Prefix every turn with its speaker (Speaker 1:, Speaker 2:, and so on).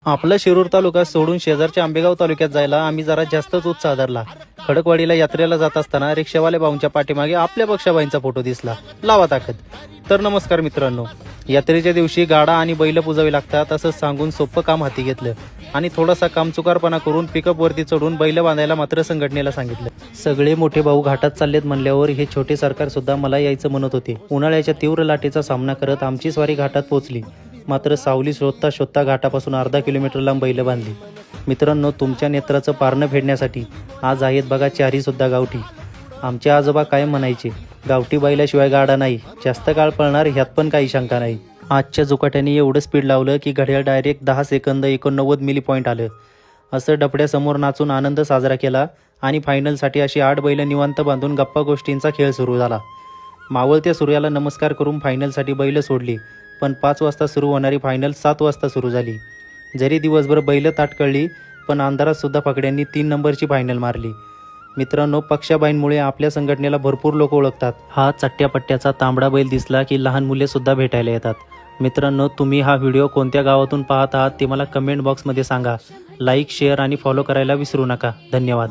Speaker 1: आपला शिरूर तालुका सोडून शेजारच्या आंबेगाव तालुक्यात जायला आम्ही जरा जास्तच उत्साह धरला। खडकवाडीला यात्रेला जात असताना रिक्षावाले भाऊंच्या पाठीमागे आपल्या पक्षाबाईंचा फोटो दिसला। लावा ताकद। तर नमस्कार मित्रांनो, यात्रेच्या दिवशी गाडा आणि बैल पुजावी लागतात असं सांगून सोपं काम हाती घेतलं आणि थोडासा कामचुकारपणा करून पिकअप वरती चढून बैल बांधायला मात्र संघटनेला सांगितलं। सगळे मोठे भाऊ घाटात चाललेत म्हणल्यावर हे छोटे सरकार सुद्धा मला यायचं म्हणत होते। उन्हाळ्याच्या तीव्र लाटेचा सामना करत आमची स्वारी घाटात पोहोचली, मात्र सावली शोधता शोधता घाटापासून अर्धा किलोमीटर लांब बैल बांधली। मित्रांनो, तुमच्या नेत्राचं पारणं फेडण्यासाठी आज आहेत बघा चारी सुद्धा गावठी। आमचे आजोबा काय म्हणायचे, गावठी बैलाशिवाय गाडा नाही, जास्त काळ पळणार ह्यात पण काही शंका नाही। आजच्या जुकाट्याने एवढं स्पीड लावलं की घड्याळ डायरेक्ट 10 सेकंद 89 मिली पॉईंट आलं। असं डपड्यासमोर नाचून आनंद साजरा केला आणि फायनलसाठी अशी 8 बैल निवांत बांधून गप्पा गोष्टींचा खेळ सुरू झाला। मावळत्या सूर्याला नमस्कार करून फायनलसाठी बैल सोडली, पण 5 वाजता सुरू होणारी फायनल 7 वाजता सुरू झाली। जरी दिवसभर बैल ताटकळली, पण अंधारात सुद्धा पकड्यांनी 3 नंबरची फायनल मारली। मित्रांनो, पक्षाबाईंमुळे आपल्या संघटनेला भरपूर लोक ओळखतात। हा चट्ट्यापट्ट्याचा तांबडा बैल दिसला की लहान मुले सुद्धा भेटायला येतात। मित्रांनो, तुम्ही हा व्हिडिओ कोणत्या गावातून पाहत आहात ते मला कमेंट बॉक्समध्ये सांगा। लाईक, शेअर आणि फॉलो करायला विसरू नका। धन्यवाद।